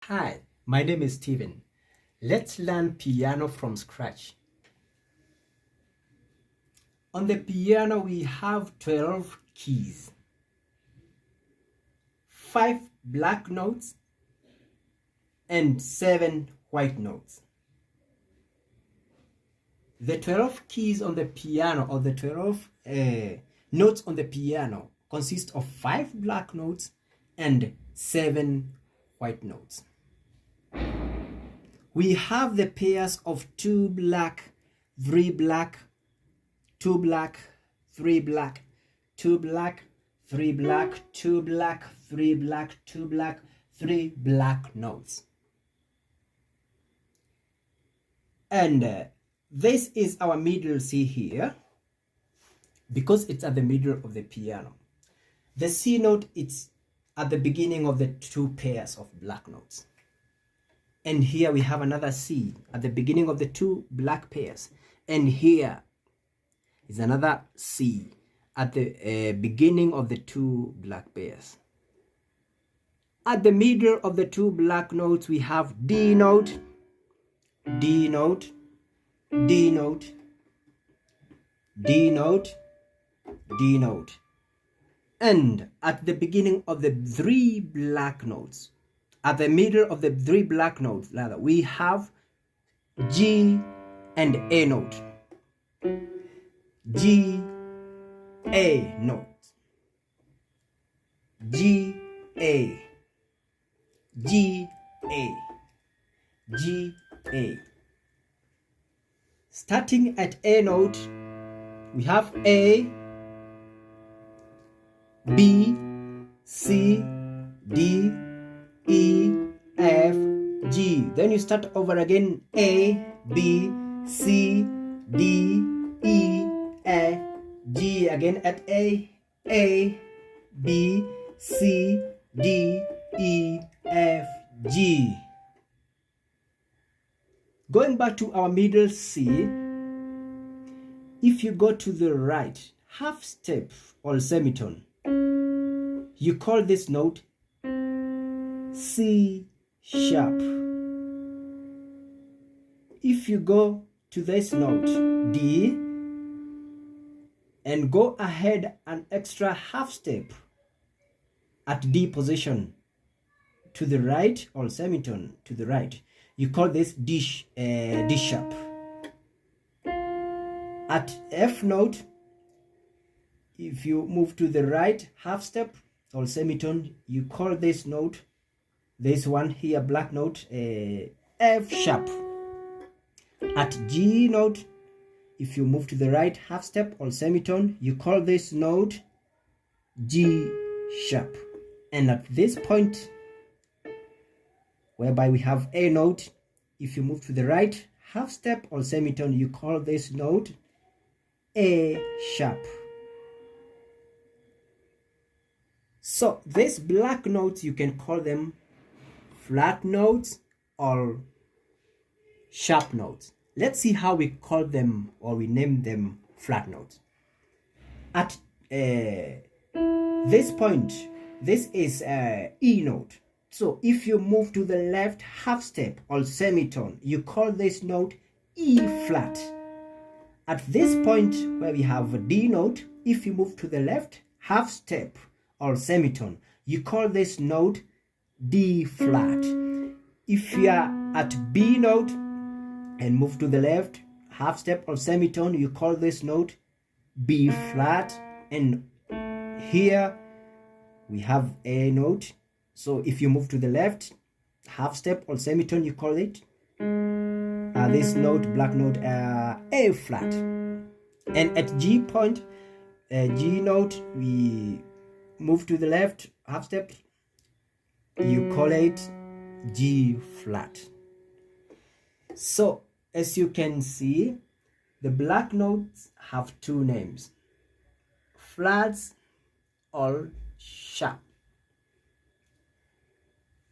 Hi, my name is Steven. Let's learn piano from scratch. On the piano, we have 12 keys, 5 black notes, and 7 white notes. The 12 keys on the piano, or the 12 notes on the piano, consist of 5 black notes and 7 white notes. We have the pairs of 2 black, 3 black, 2 black, 3 black, 2 black, 3 black, 2 black, 3 black, 2 black, 3 black notes. And this is our middle C here, because it's at the middle of the piano. The C note is at the beginning of the 2 pairs of black notes. And here we have another C at the beginning of the 2 black pairs. And here is another C at the beginning of the 2 black pairs. At the middle of the 2 black notes, we have D note, D note, D note, D note, D note. And at the beginning of the 3 black notes, at the middle of the 3 black notes, rather, we have G and A note. G, A note. G, A. G, A. G, A. Starting at A note, we have A, B, C, D, E, F, G. Then you start over again. A, B, C, D, E, F, G. Again at A, B, C, D, E, F, G. Going back to our middle C, if you go to the right half step or semitone, you call this note C sharp. If you go to this note D and go ahead an extra half step at D position to the right, or semitone to the right, you call this D sharp. At F note, if you move to the right half step or semitone, you call this note, this one here, black note, F sharp. At G note, if you move to the right half step or semitone, you call this note G sharp. And at this point, whereby we have A note, if you move to the right half step or semitone, you call this note A sharp. So these black notes, you can call them flat notes or sharp notes. Let's see how we call them, or we name them flat notes. At this point, this is E note. So if you move to the left half step or semitone, you call this note E flat. At this point where we have a D note, if you move to the left half step or semitone, you call this note D flat. If you are at B note and move to the left half step or semitone, you call this note B flat. And here we have A note. So if you move to the left half step or semitone, you call it this note, black note, A flat. And at G point, G note, we move to the left half step, you call it G flat. So as you can see, the black notes have 2 names, flats or sharp.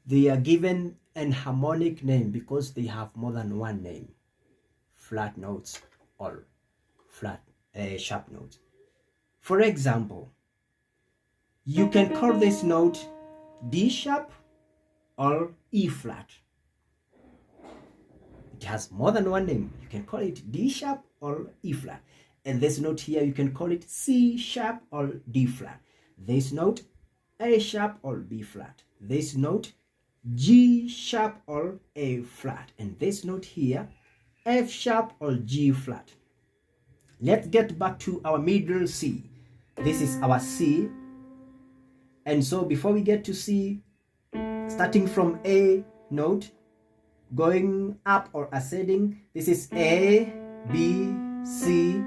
They are given an harmonic name because they have more than one name, flat notes or sharp notes. For example, you can call this note D sharp or E flat. It has more than one name. You can call it D sharp or E flat. And this note here, you can call it C sharp or D flat. This note, A sharp or B flat. This note, G sharp or A flat. And this note here, F sharp or G flat. Let's get back to our middle C. This is our C. And so before we get to C, starting from A note, going up or ascending, this is A, B, C,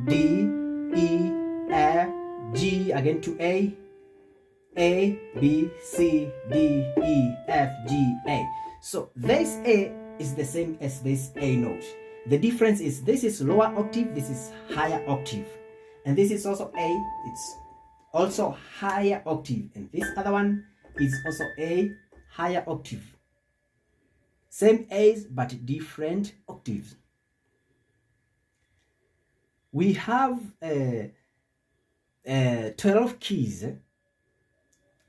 D, E, F, G, again to A, B, C, D, E, F, G, A. So this A is the same as this A note. The difference is this is lower octave, this is higher octave. And this is also A, it's also higher octave. And this other one is also A, higher octave. Same A's but different octaves. We have 12 keys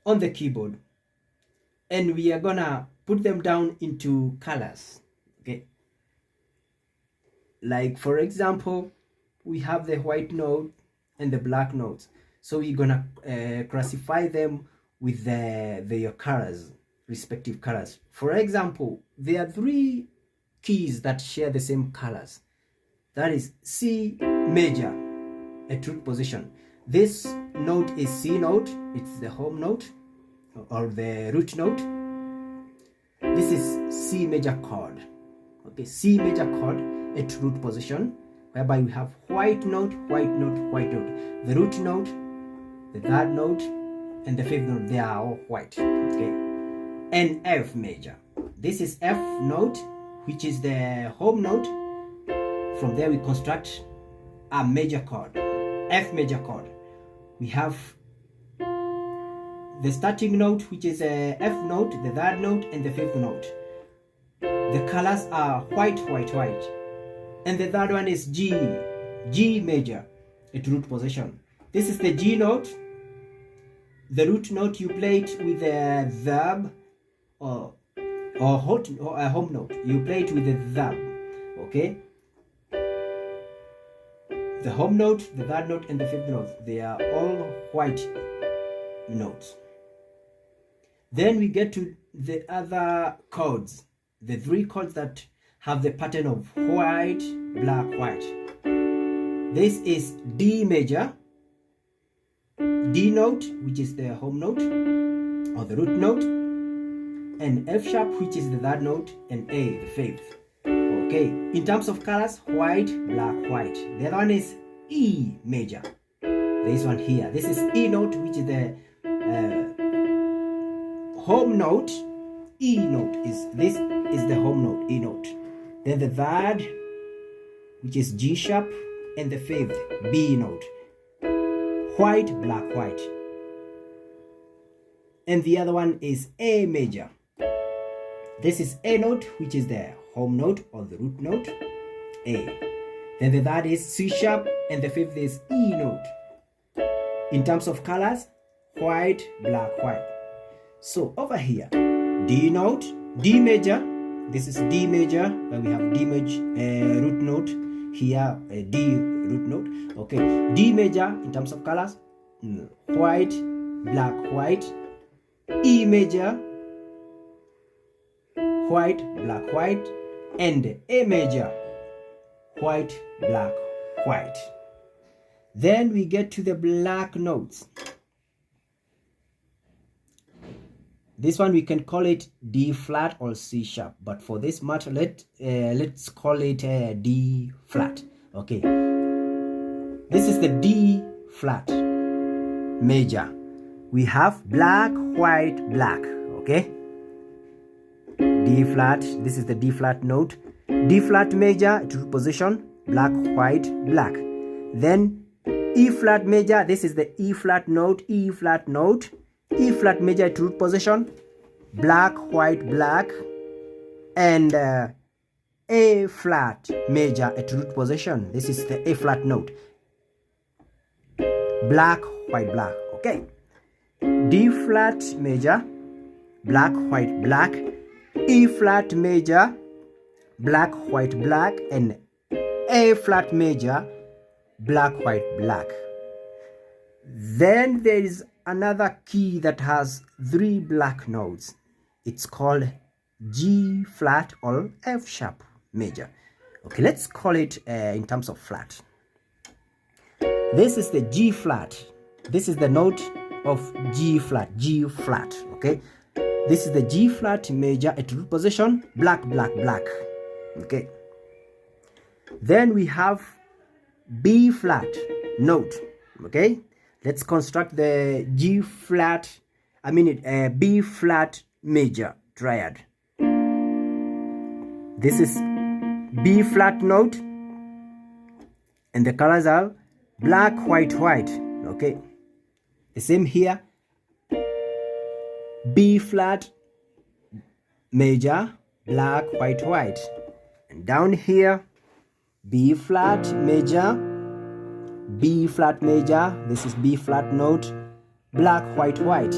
on the keyboard, and we are gonna put them down into colors. Okay, like for example, we have the white note and the black notes, so we're gonna classify them with their colors, respective colors. For example, there are 3 keys that share the same colors. That is C major, a truth position. This note is C note, it's the home note or the root note. This is C major chord. Okay, C major chord, a truth position, whereby we have white note, white note, white note. The root note, the third note, and the fifth note, they are all white. Okay, and F major. This is F note, which is the home note. From there we construct a major chord, F major chord. We have the starting note, which is a F note, the third note, and the fifth note. The colors are white, white, white. And the third one is G, G major, a root position. This is the G note. The root note, you play it with a verb or a home note. You play it with a verb. Okay. The home note, the third note, and the fifth note, they are all white notes. Then we get to the other chords, the 3 chords that have the pattern of white, black, white. This is D major, D note, which is the home note or the root note, and F sharp, which is the third note, and A, the fifth. Okay, in terms of colors, white, black, white. The other one is E major. This one here. This is E note, which is the home note. E note is the home note, E note. Then the third, which is G sharp, and the fifth, B note. White, black, white. And the other one is A major. This is A note, which is the home note or the root note, A. Then the third is C sharp, and the fifth is E note. In terms of colors, white, black, white. So over here, D note, D major. This is D major, where we have D major root note. Here, D root note. Okay, D major in terms of colors, white, black, white. E major, white, black, white, and A major, white, black, white. Then we get to the black notes. This one we can call it D flat or C sharp, but for this matter, let's call it D flat. Okay, this is the D flat major. We have black, white, black. Okay, D flat. This is the D flat note. D flat major to position, black, white, black. Then E flat major. This is the E flat note. E flat note. E flat major to root position, black, white, black, and A flat major at root position. This is the A flat note, black, white, black. Okay, D flat major, black, white, black, E flat major, black, white, black, and A flat major, black, white, black. Then there is another key that has 3 black notes. It's called G flat or F sharp major. Okay, let's call it in terms of flat. This is the G flat. This is the note of G flat, G flat, okay? This is the G flat major at root position, black, black, black, okay? Then we have B flat note, okay? Let's construct the B flat major triad. This is B flat note, and the colors are black, white, white, okay? The same here, B flat major, black, white, white. And down here, B flat major, B flat major, this is B flat note, black, white, white.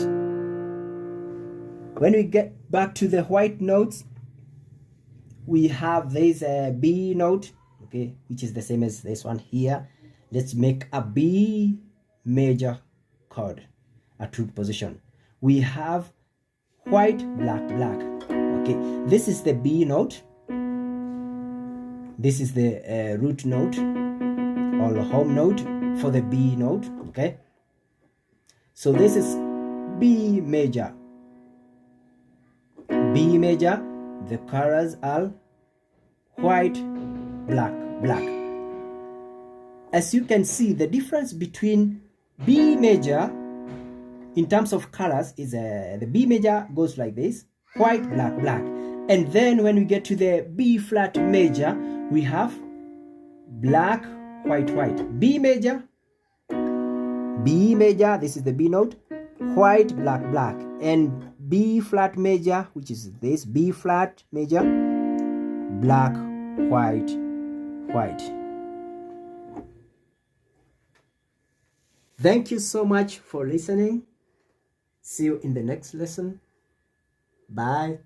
When we get back to the white notes, we have this B note, okay, which is the same as this one here. Let's make a B major chord at root position. We have white, black, black, okay. This is the B note. This is the root note or home note for the B note, okay. So this is B major. B major, the colors are white, black, black. As you can see, the difference between B major in terms of colors is the B major goes like this, white, black, black. And then when we get to the B flat major, we have black, white, white. B major, this is the B note, white, black, black. And B flat major, which is this B flat major, black, white, white. Thank you so much for listening. See you in the next lesson. Bye.